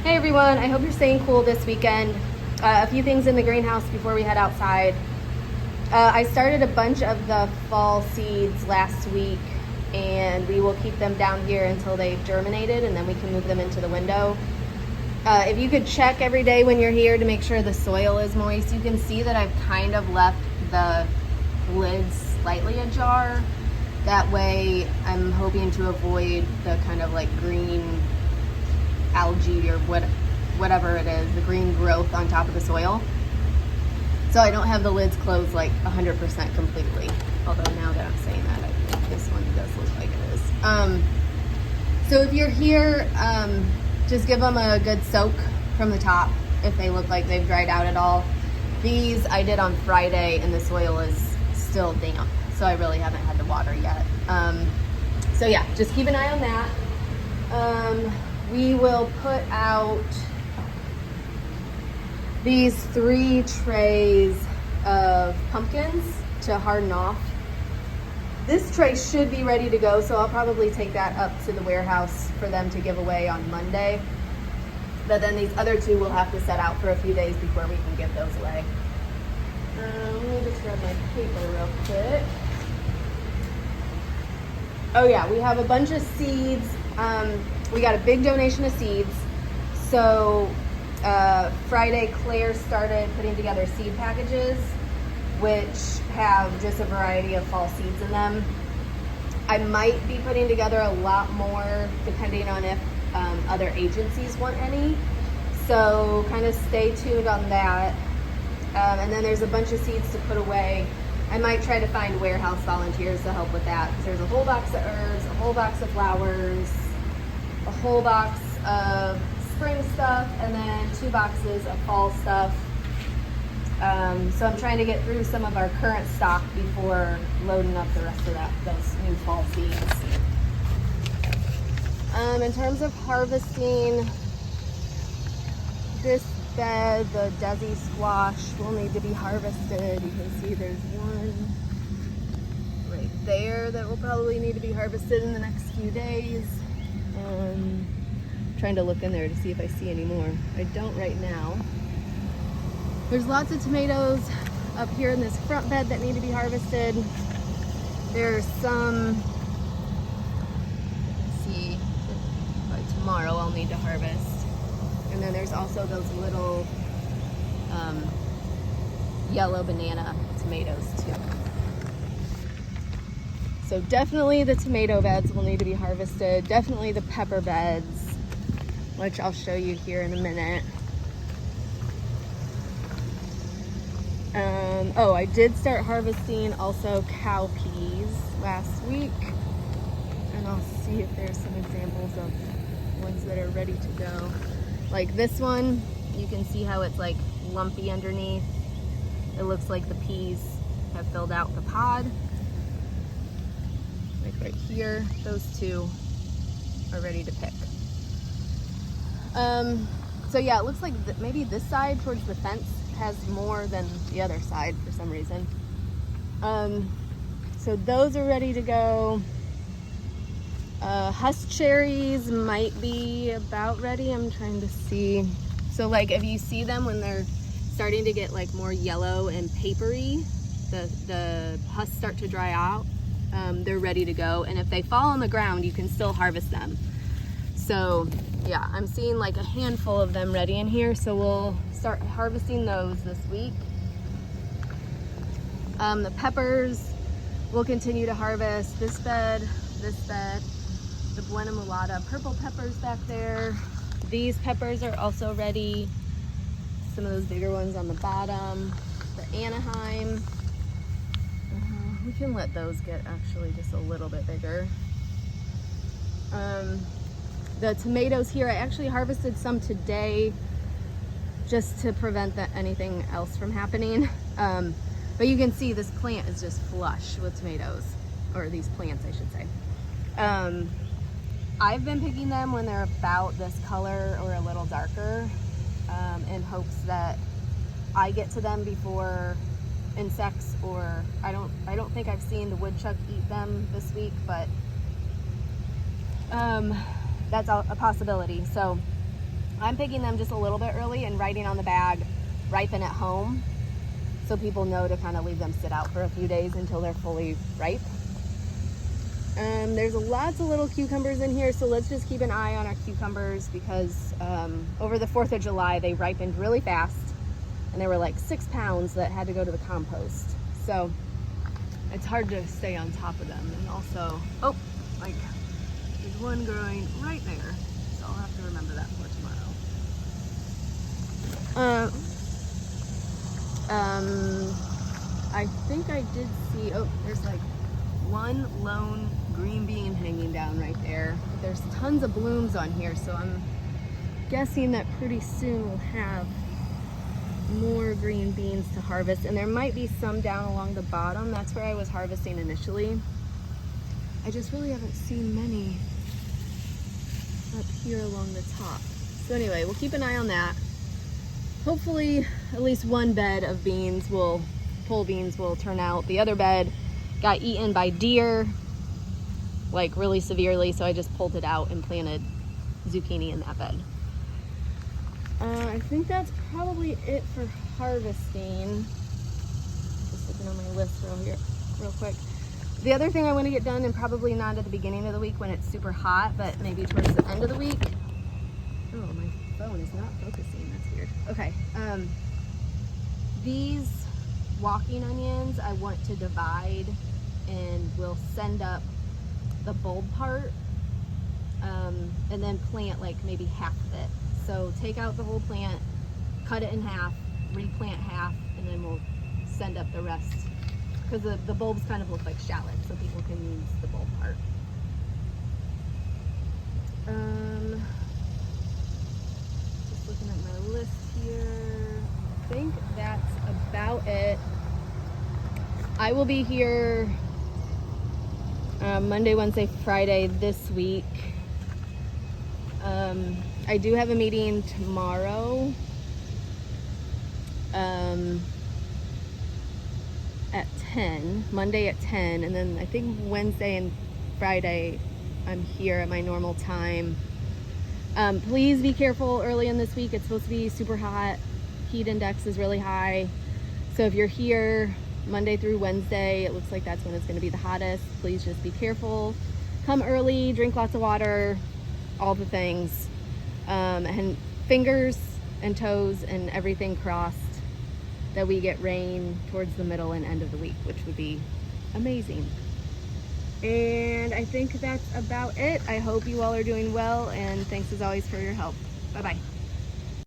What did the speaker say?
Hey everyone, I hope you're staying cool this weekend. A few things in the greenhouse before we head outside. I started a bunch of the fall seeds last week, and we will keep them down here until they've germinated, and then we can move them into the window. If you could check every day when you're here to make sure the soil is moist. You can see that I've kind of left the lids slightly ajar. That way I'm hoping to avoid the kind of like green algae or whatever it is, the green growth on top of the soil. So I don't have the lids closed like 100% completely. Although now that I'm saying that, I think this one does look like it is. So if you're here, just give them a good soak from the top if they look like they've dried out at all. These I did on Friday and the soil is still damp, so I really haven't had to water yet. So yeah, just keep an eye on that. We will put out these 3 trays of pumpkins to harden off. This tray should be ready to go, so I'll probably take that up to the warehouse for them to give away on Monday. But then these other 2 will have to set out for a few days before we can give those away. Let me just grab my paper real quick. Oh yeah, we have a bunch of seeds. We got a big donation of seeds. So Friday, Claire started putting together seed packages, which have just a variety of fall seeds in them. I might be putting together a lot more depending on if other agencies want any. So kind of stay tuned on that. And then there's a bunch of seeds to put away. I might try to find warehouse volunteers to help with that, because there's a whole box of herbs, a whole box of flowers, a whole box of spring stuff, and then 2 boxes of fall stuff. So I'm trying to get through some of our current stock before loading up the rest of those new fall seeds. In terms of harvesting, this bed, the Desi squash, will need to be harvested. You can see there's one right there that will probably need to be harvested in the next few days. Trying to look in there to see if I see any more. I don't right now. There's lots of tomatoes up here in this front bed that need to be harvested. There's some, let's see, by tomorrow I'll need to harvest. And then there's also those little yellow banana tomatoes too. So definitely the tomato beds will need to be harvested. Definitely the pepper beds, which I'll show you here in a minute. Oh, I did start harvesting also cow peas last week. And I'll see if there's some examples of ones that are ready to go. Like this one, you can see how it's like lumpy underneath. It looks like the peas have filled out the pod. Like right here, those 2 are ready to pick. So yeah, it looks like maybe this side towards the fence has more than the other side for some reason. So those are ready to go. Husk cherries might be about ready. I'm trying to see. So like if you see them when they're starting to get like more yellow and papery, the husks start to dry out, they're ready to go. And if they fall on the ground, you can still harvest them. So yeah, I'm seeing like a handful of them ready in here. So we'll start harvesting those this week. The peppers we'll continue to harvest. This bed, the Buena Mulata purple peppers back there. These peppers are also ready. Some of those bigger ones on the bottom. The Anaheim. We can let those get actually just a little bit bigger. The tomatoes here, I actually harvested some today just to prevent anything else from happening. But you can see this plant is just flush with tomatoes, or these plants, I should say. I've been picking them when they're about this color or a little darker, in hopes that I get to them before insects, or I don't think I've seen the woodchuck eat them this week, but that's a possibility. So I'm picking them just a little bit early and writing on the bag, ripen at home, so people know to kind of leave them sit out for a few days until they're fully ripe. There's lots of little cucumbers in here, so let's just keep an eye on our cucumbers because over the 4th of July, they ripened really fast, and there were like 6 pounds that had to go to the compost. So it's hard to stay on top of them. And also, oh, like there's one growing right there, so I'll have to remember that for tomorrow. I think I did see, oh, there's like one lone green bean hanging down right there. But there's tons of blooms on here, so I'm guessing that pretty soon we'll have more green beans to harvest. And there might be some down along the bottom. That's where I was harvesting initially. I just really haven't seen many up here along the top. So anyway, we'll keep an eye on that. Hopefully at least one bed of beans pole beans will turn out. The other bed got eaten by deer, like really severely, so I just pulled it out and planted zucchini in that bed. I think that's probably it for harvesting. Just looking on my list real quick. The other thing I want to get done, and probably not at the beginning of the week when it's super hot, but maybe towards the end of the week. Oh, my phone is not focusing. That's weird. Okay. These walking onions I want to divide, and we'll send up the bulb part and then plant like maybe half of it. So take out the whole plant, cut it in half, replant half, and then we'll send up the rest. Because the bulbs kind of look like shallots, so people can use the bulb part. Just looking at my list here. I think that's about it. I will be here Monday, Wednesday, Friday this week. I do have a meeting tomorrow at 10, Monday at 10, and then I think Wednesday and Friday I'm here at my normal time. Please be careful early in this week. It's supposed to be super hot. Heat index is really high. So if you're here Monday through Wednesday, it looks like that's when it's going to be the hottest. Please just be careful. Come early, drink lots of water, all the things. And fingers and toes and everything crossed that we get rain towards the middle and end of the week, which would be amazing. And I think that's about it. I hope you all are doing well, and thanks as always for your help. Bye-bye.